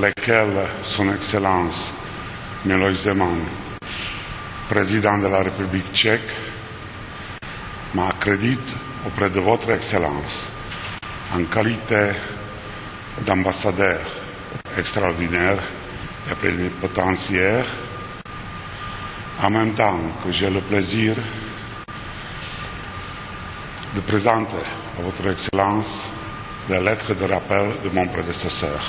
lesquels Son Excellence Miloš Zeman, président de la République tchèque, m'accrédite auprès de votre Excellence en qualité d'ambassadeur extraordinaire et plénipotentiaire, en même temps que j'ai le plaisir de présenter à votre Excellence la lettre de rappel de mon prédécesseur.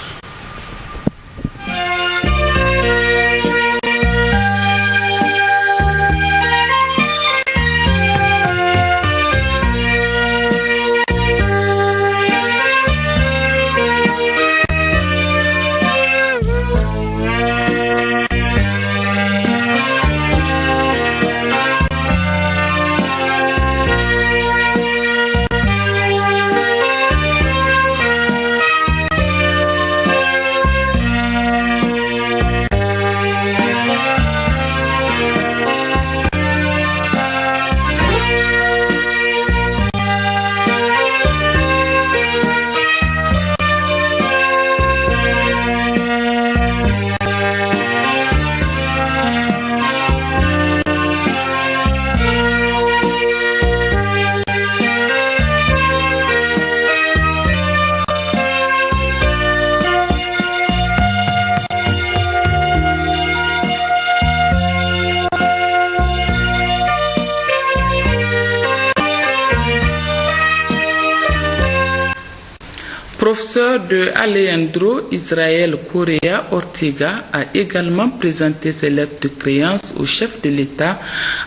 Professeur de Alejandro Israel Correa Ortega a également présenté ses lettres de créance au chef de l'État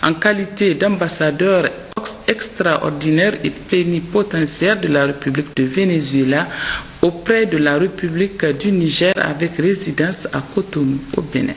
en qualité d'ambassadeur extraordinaire et plénipotentiaire de la République de Venezuela auprès de la République du Niger avec résidence à Cotonou, au Bénin.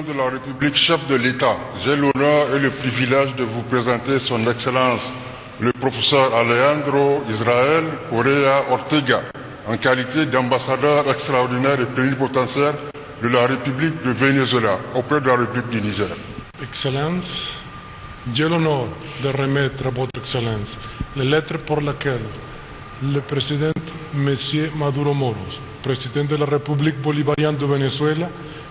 de la République, chef de l'État, j'ai l'honneur et le privilège de vous présenter son Excellence, le professeur Alejandro Israel Correa Ortega, en qualité d'ambassadeur extraordinaire et plénipotentiaire de la République de Venezuela auprès de la République du Niger. Excellence, j'ai l'honneur de remettre à votre Excellence les lettres pour lesquelles le président M. Maduro Moros, président de la République bolivarienne de Venezuela,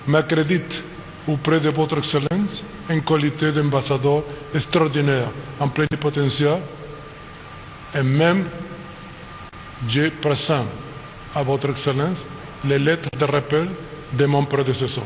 m'accrédite auprès de votre Excellence en qualité d'ambassadeur extraordinaire en plénipotentiaire et même je présente à votre Excellence les lettres de rappel de mon prédécesseur.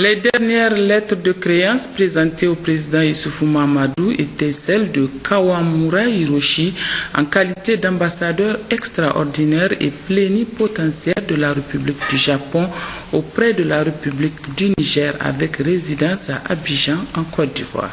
Les dernières lettres de créance présentées au président Issoufou Mahamadou étaient celles de Kawamura Hiroshi en qualité d'ambassadeur extraordinaire et plénipotentiaire de la République du Japon auprès de la République du Niger avec résidence à Abidjan en Côte d'Ivoire.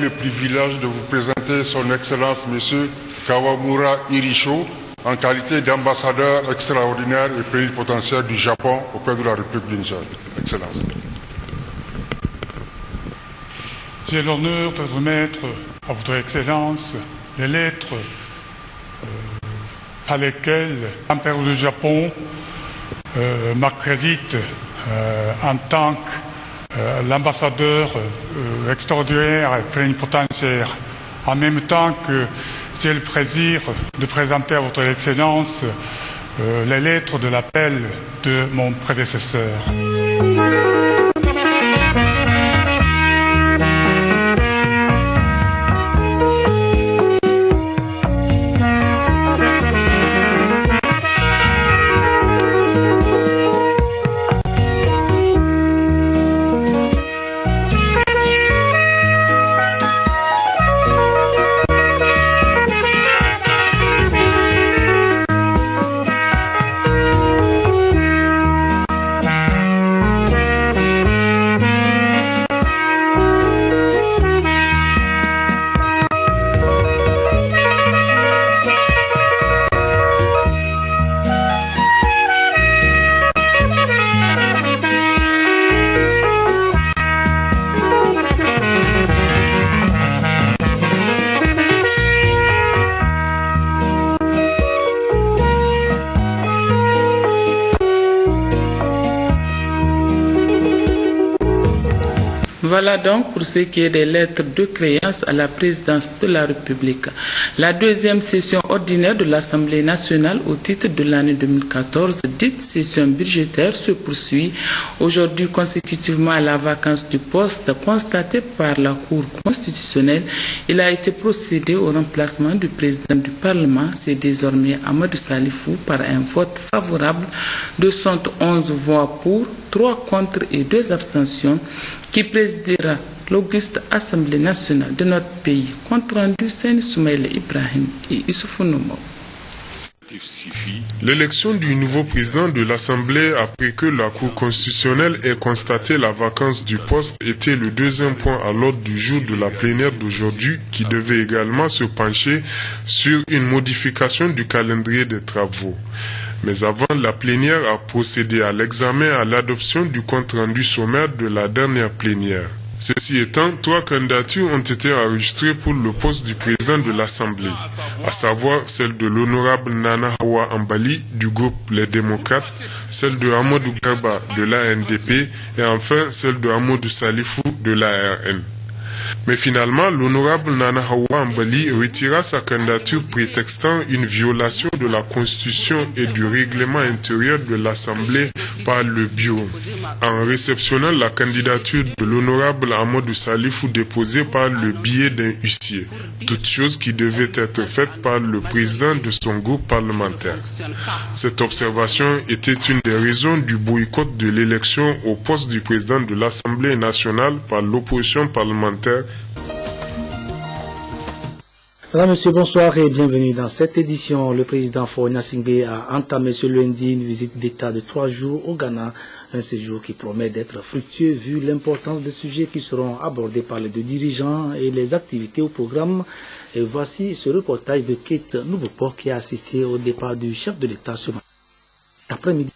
Le privilège de vous présenter son Excellence Monsieur Kawamura Hiroshi en qualité d'ambassadeur extraordinaire et plénipotentiaire du Japon auprès de la République du Niger. Excellence. J'ai l'honneur de remettre à votre Excellence les lettres par lesquelles l'Empire du Japon m'accrédite en tant que l'ambassadeur extraordinaire et plénipotentiaire, en même temps que j'ai le plaisir de présenter à votre Excellence les lettres de l'appel de mon prédécesseur. Voilà donc pour ce qui est des lettres de créance à la présidence de la République. La deuxième session ordinaire de l'Assemblée nationale au titre de l'année 2014, dite session budgétaire, se poursuit aujourd'hui consécutivement à la vacance du poste constatée par la Cour constitutionnelle. Il a été procédé au remplacement du président du Parlement, c'est désormais Amadou Salifou, par un vote favorable de 111 voix pour, 3 contre et 2 abstentions, qui présidera l'auguste Assemblée nationale de notre pays. Compte rendu Seyni Soumaïla Ibrahim et Issoufou Nomo. L'élection du nouveau président de l'Assemblée après que la Cour constitutionnelle ait constaté la vacance du poste était le deuxième point à l'ordre du jour de la plénière d'aujourd'hui qui devait également se pencher sur une modification du calendrier des travaux. Mais avant, la plénière a procédé à l'examen et à l'adoption du compte-rendu sommaire de la dernière plénière. Ceci étant, 3 candidatures ont été enregistrées pour le poste du président de l'Assemblée, à savoir celle de l'honorable Nana Hawa Ambali du groupe Les Démocrates, celle de Amadou Garba de l'ANDP et enfin celle de Amadou Salifou de l'ARN. Mais finalement, l'honorable Nana Hawa Mbali retira sa candidature prétextant une violation de la Constitution et du règlement intérieur de l'Assemblée par le bureau. En réceptionnant la candidature de l'honorable Amadou Salifou déposée par le biais d'un huissier, toute chose qui devait être faite par le président de son groupe parlementaire. Cette observation était une des raisons du boycott de l'élection au poste du président de l'Assemblée nationale par l'opposition parlementaire. Madame, Monsieur, bonsoir et bienvenue dans cette édition. Le président Faure Gnassingbé a entamé ce lundi une visite d'État de 3 jours au Ghana, un séjour qui promet d'être fructueux vu l'importance des sujets qui seront abordés par les deux dirigeants et les activités au programme. Et voici ce reportage de Kate Noubopor qui a assisté au départ du chef de l'État ce après-midi.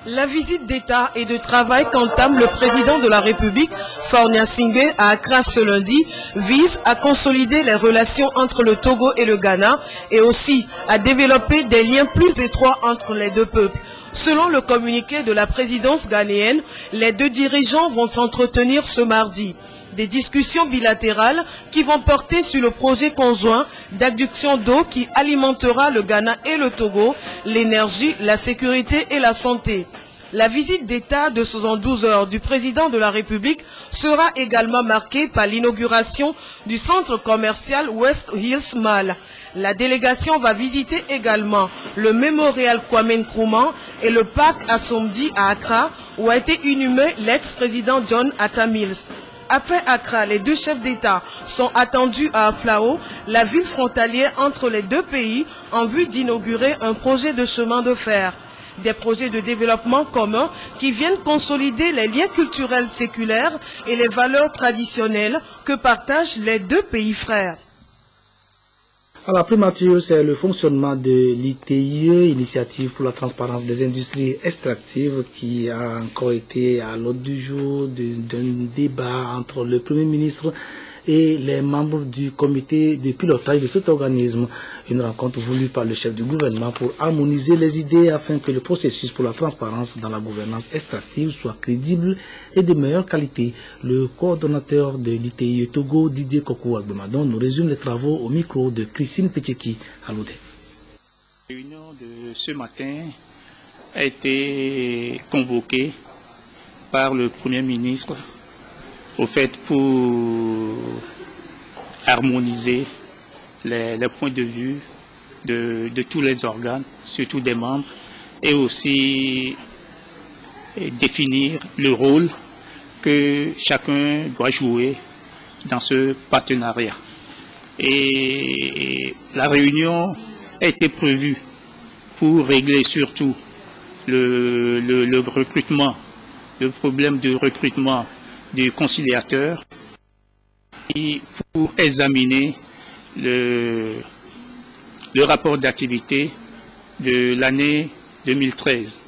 La visite d'État et de travail qu'entame le président de la République, Faure Gnassingbé, à Accra ce lundi, vise à consolider les relations entre le Togo et le Ghana et aussi à développer des liens plus étroits entre les deux peuples. Selon le communiqué de la présidence ghanéenne, les deux dirigeants vont s'entretenir ce mardi. Des discussions bilatérales qui vont porter sur le projet conjoint d'adduction d'eau qui alimentera le Ghana et le Togo, l'énergie, la sécurité et la santé. La visite d'État de 72 heures du président de la République sera également marquée par l'inauguration du centre commercial West Hills Mall. La délégation va visiter également le mémorial Kwame Nkrumah et le parc Asomdi à Accra où a été inhumé l'ex-président John Atta Mills. Après Accra, les deux chefs d'État sont attendus à Aflao, la ville frontalière entre les deux pays, en vue d'inaugurer un projet de chemin de fer. Des projets de développement communs qui viennent consolider les liens culturels séculaires et les valeurs traditionnelles que partagent les deux pays frères. À la primature, c'est le fonctionnement de l'ITIE, Initiative pour la transparence des industries extractives, qui a encore été à l'ordre du jour d'un débat entre le Premier ministre et les membres du comité de pilotage de cet organisme. Une rencontre voulue par le chef du gouvernement pour harmoniser les idées afin que le processus pour la transparence dans la gouvernance extractive soit crédible et de meilleure qualité. Le coordonnateur de l'ITIE Togo, Didier Kokou Agbemadon, nous résume les travaux au micro de Christine Petcheki à Loudé. La réunion de ce matin a été convoquée par le Premier ministre au fait pour harmoniser les points de vue de tous les organes, surtout des membres, et aussi définir le rôle que chacun doit jouer dans ce partenariat. Et la réunion a été prévue pour régler surtout le recrutement, le problème de recrutement du conciliateur et pour examiner le rapport d'activité de l'année 2013.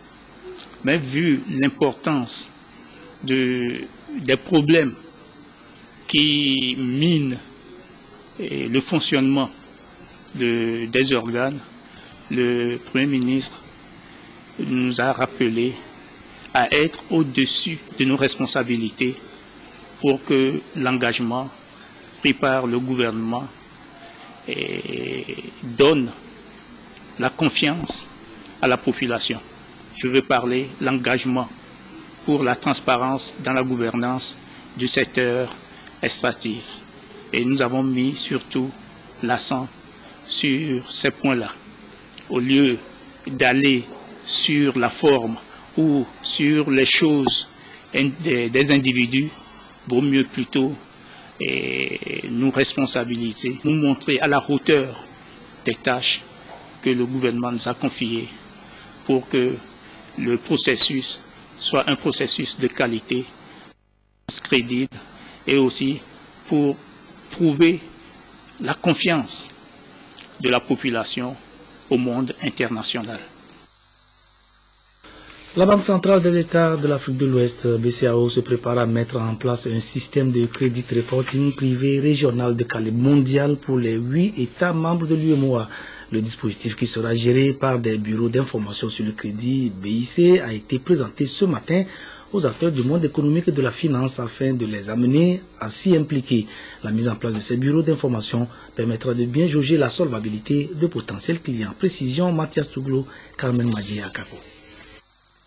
Mais vu l'importance des problèmes qui minent le fonctionnement des organes, le Premier ministre nous a rappelé à être au-dessus de nos responsabilités pour que l'engagement pris par le gouvernement donne la confiance à la population. Je veux parler de l'engagement pour la transparence dans la gouvernance du secteur extractif. Et nous avons mis surtout l'accent sur ces points-là. Au lieu d'aller sur la forme ou sur les choses des individus, vaut mieux plutôt nous responsabiliser, nous montrer à la hauteur des tâches que le gouvernement nous a confiées pour que le processus soit un processus de qualité, crédible, et aussi pour prouver la confiance de la population au monde international. La Banque centrale des États de l'Afrique de l'Ouest, BCAO, se prépare à mettre en place un système de credit reporting privé régional de calibre mondial pour les 8 États membres de l'UEMOA. Le dispositif, qui sera géré par des bureaux d'information sur le crédit BIC, a été présenté ce matin aux acteurs du monde économique et de la finance afin de les amener à s'y impliquer. La mise en place de ces bureaux d'information permettra de bien jauger la solvabilité de potentiels clients. Précision, Mathias Touglo, Carmen Madji à Capo.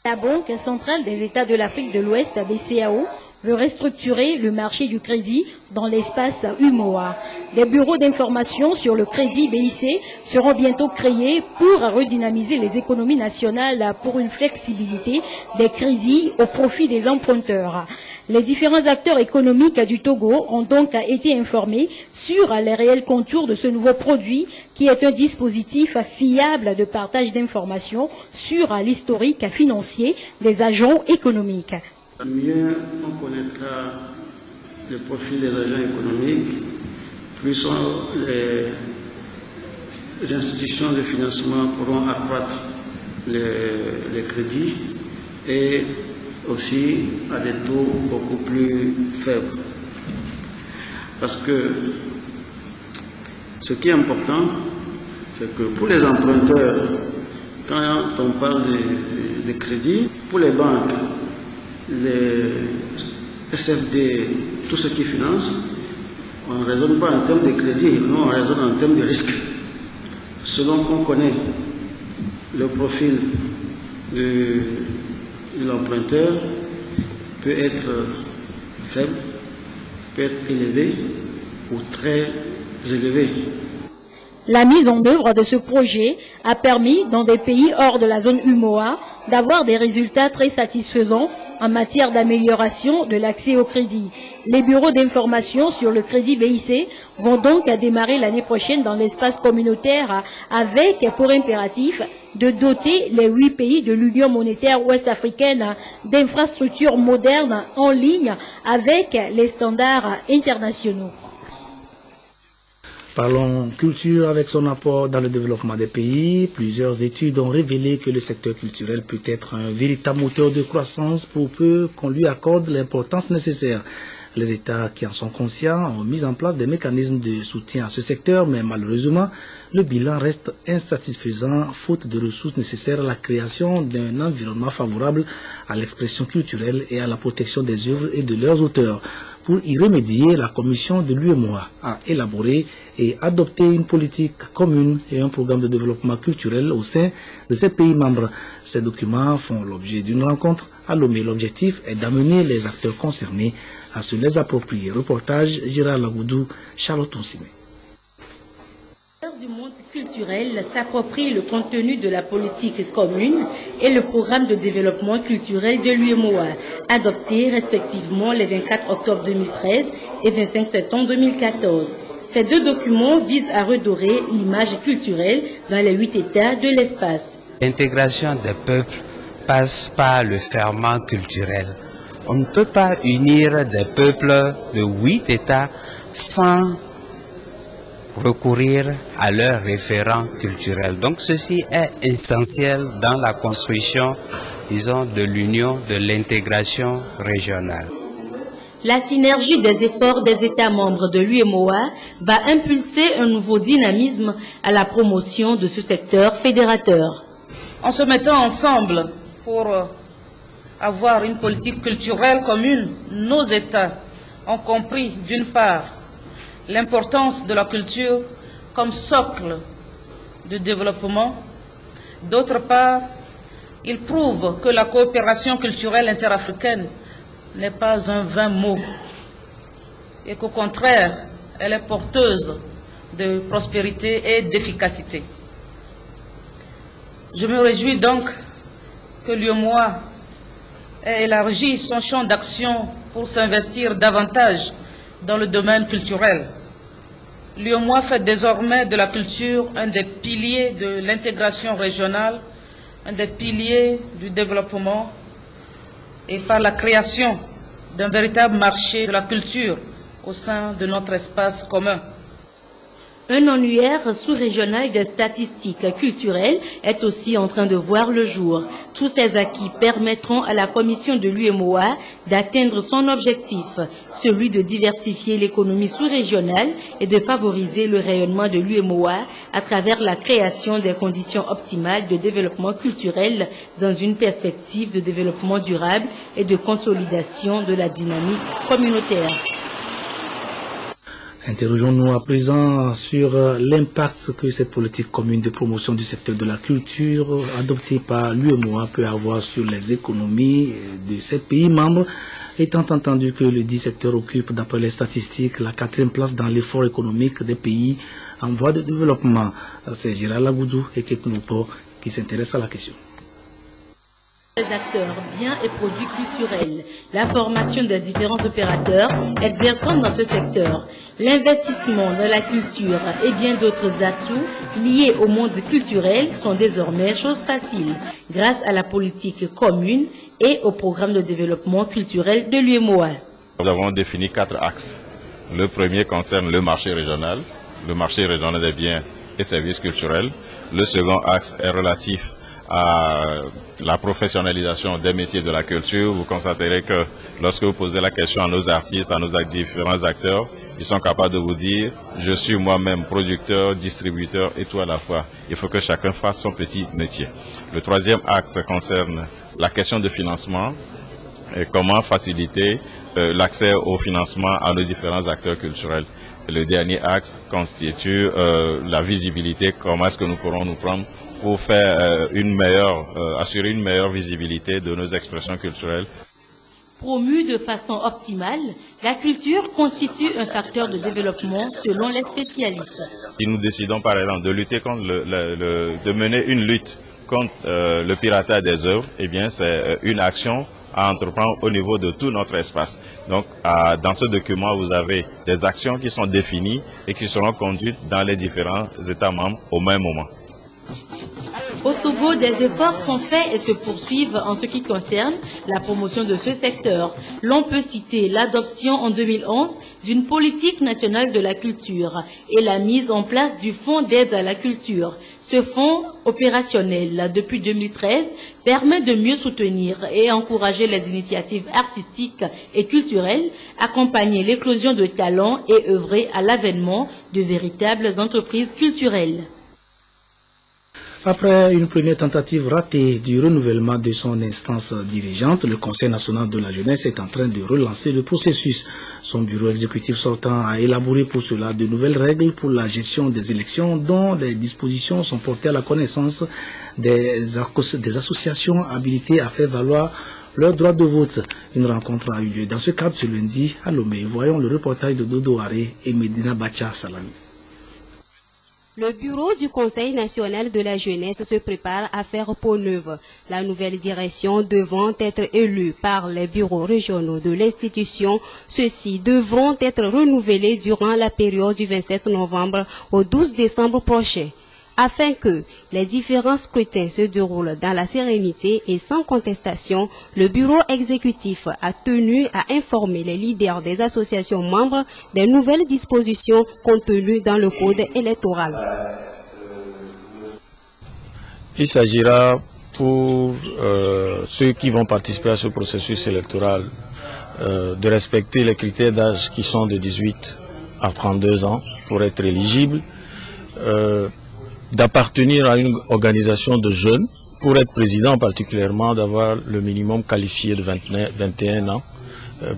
La Banque centrale des États de l'Afrique de l'Ouest, BCAO, veut restructurer le marché du crédit dans l'espace UMOA. Des bureaux d'information sur le crédit BIC seront bientôt créés pour redynamiser les économies nationales pour une flexibilité des crédits au profit des emprunteurs. Les différents acteurs économiques du Togo ont donc été informés sur les réels contours de ce nouveau produit qui est un dispositif fiable de partage d'informations sur l'historique financier des agents économiques. Mieux on connaîtra le profil des agents économiques, plus les institutions de financement pourront accroître les crédits et aussi à des taux beaucoup plus faibles. Parce que ce qui est important, c'est que pour les emprunteurs, quand on parle de crédit, pour les banques, les SFD, tout ce qui finance, on ne raisonne pas en termes de crédit, non, on raisonne en termes de risque. Selon qu'on connaît le profil de l'emprunteur, peut être faible, peut être élevé ou très élevé. La mise en œuvre de ce projet a permis, dans des pays hors de la zone UMOA, d'avoir des résultats très satisfaisants en matière d'amélioration de l'accès au crédit. Les bureaux d'information sur le crédit BIC vont donc démarrer l'année prochaine dans l'espace communautaire avec pour impératif de doter les 8 pays de l'Union monétaire ouest-africaine d'infrastructures modernes en ligne avec les standards internationaux. Parlons culture avec son apport dans le développement des pays. Plusieurs études ont révélé que le secteur culturel peut être un véritable moteur de croissance pour peu qu'on lui accorde l'importance nécessaire. Les États qui en sont conscients ont mis en place des mécanismes de soutien à ce secteur, mais malheureusement, le bilan reste insatisfaisant faute de ressources nécessaires à la création d'un environnement favorable à l'expression culturelle et à la protection des œuvres et de leurs auteurs. Pour y remédier, la commission de l'UEMOA a élaboré et adopté une politique commune et un programme de développement culturel au sein de ces pays membres. Ces documents font l'objet d'une rencontre à Lomé. L'objectif est d'amener les acteurs concernés à se les approprier. Reportage Gérard Lagoudou, Charlotte Onsime. Du monde culturel s'approprie le contenu de la politique commune et le programme de développement culturel de l'UEMOA, adoptés respectivement les 24 octobre 2013 et 25 septembre 2014. Ces deux documents visent à redorer l'image culturelle dans les 8 États de l'espace. L'intégration des peuples passe par le ferment culturel. On ne peut pas unir des peuples de 8 États sans recourir à leurs référents culturels. Donc ceci est essentiel dans la construction, disons, de l'union, de l'intégration régionale. La synergie des efforts des États membres de l'UEMOA va impulser un nouveau dynamisme à la promotion de ce secteur fédérateur. En se mettant ensemble pour avoir une politique culturelle commune, nos États ont compris d'une part l'importance de la culture comme socle de développement. D'autre part, ils prouvent que la coopération culturelle interafricaine n'est pas un vain mot et qu'au contraire, elle est porteuse de prospérité et d'efficacité. Je me réjouis donc que l'UEMOA ait élargi son champ d'action pour s'investir davantage dans le domaine culturel. L'UEMOA fait désormais de la culture un des piliers de l'intégration régionale, un des piliers du développement et par la création d'un véritable marché de la culture au sein de notre espace commun. Un annuaire sous-régional des statistiques culturelles est aussi en train de voir le jour. Tous ces acquis permettront à la commission de l'UEMOA d'atteindre son objectif, celui de diversifier l'économie sous-régionale et de favoriser le rayonnement de l'UEMOA à travers la création des conditions optimales de développement culturel dans une perspective de développement durable et de consolidation de la dynamique communautaire. Interrogeons-nous à présent sur l'impact que cette politique commune de promotion du secteur de la culture adoptée par l'UEMOA peut avoir sur les économies de ces pays membres, étant entendu que le dit secteur occupe, d'après les statistiques, la 4e place dans l'effort économique des pays en voie de développement. C'est Gérald Lagoudou et Keknopo qui s'intéressent à la question. Les acteurs, biens et produits culturels, la formation des différents opérateurs exerçant dans ce secteur, l'investissement dans la culture et bien d'autres atouts liés au monde culturel sont désormais chose facile grâce à la politique commune et au programme de développement culturel de l'UEMOA. Nous avons défini 4 axes. Le premier concerne le marché régional des biens et services culturels. Le second axe est relatif à la professionnalisation des métiers de la culture. Vous constaterez que lorsque vous posez la question à nos artistes, à nos différents acteurs, ils sont capables de vous dire « je suis moi-même producteur, distributeur et tout à la fois ». Il faut que chacun fasse son petit métier. Le troisième axe concerne la question de financement et comment faciliter l'accès au financement à nos différents acteurs culturels. Et le dernier axe constitue la visibilité, comment est-ce que nous pourrons nous prendre pour faire assurer une meilleure visibilité de nos expressions culturelles. Promue de façon optimale, la culture constitue un facteur de développement selon les spécialistes. Si nous décidons par exemple de lutter contre de mener une lutte contre le piratage des œuvres, eh bien c'est une action à entreprendre au niveau de tout notre espace. Donc dans ce document, vous avez des actions qui sont définies et qui seront conduites dans les différents États membres au même moment. Au Togo, des efforts sont faits et se poursuivent en ce qui concerne la promotion de ce secteur. L'on peut citer l'adoption en 2011 d'une politique nationale de la culture et la mise en place du fonds d'aide à la culture. Ce fonds opérationnel depuis 2013 permet de mieux soutenir et encourager les initiatives artistiques et culturelles, accompagner l'éclosion de talents et œuvrer à l'avènement de véritables entreprises culturelles. Après une première tentative ratée du renouvellement de son instance dirigeante, le Conseil national de la jeunesse est en train de relancer le processus. Son bureau exécutif sortant a élaboré pour cela de nouvelles règles pour la gestion des élections dont les dispositions sont portées à la connaissance des associations habilitées à faire valoir leur droit de vote. Une rencontre a eu lieu dans ce cadre ce lundi à Lomé. Voyons le reportage de Dodo Haré et Medina Bacha Salami. Le bureau du Conseil national de la jeunesse se prépare à faire peau neuve. La nouvelle direction devant être élue par les bureaux régionaux de l'institution, ceux-ci devront être renouvelés durant la période du 27 novembre au 12 décembre prochain. Afin que les différents scrutins se déroulent dans la sérénité et sans contestation, le bureau exécutif a tenu à informer les leaders des associations membres des nouvelles dispositions contenues dans le code électoral. Il s'agira pour ceux qui vont participer à ce processus électoral de respecter les critères d'âge qui sont de 18 à 32 ans pour être éligibles, d'appartenir à une organisation de jeunes, pour être président particulièrement, d'avoir le minimum qualifié de 21 ans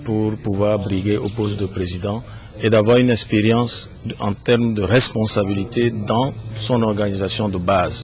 pour pouvoir briguer au poste de président et d'avoir une expérience en termes de responsabilité dans son organisation de base.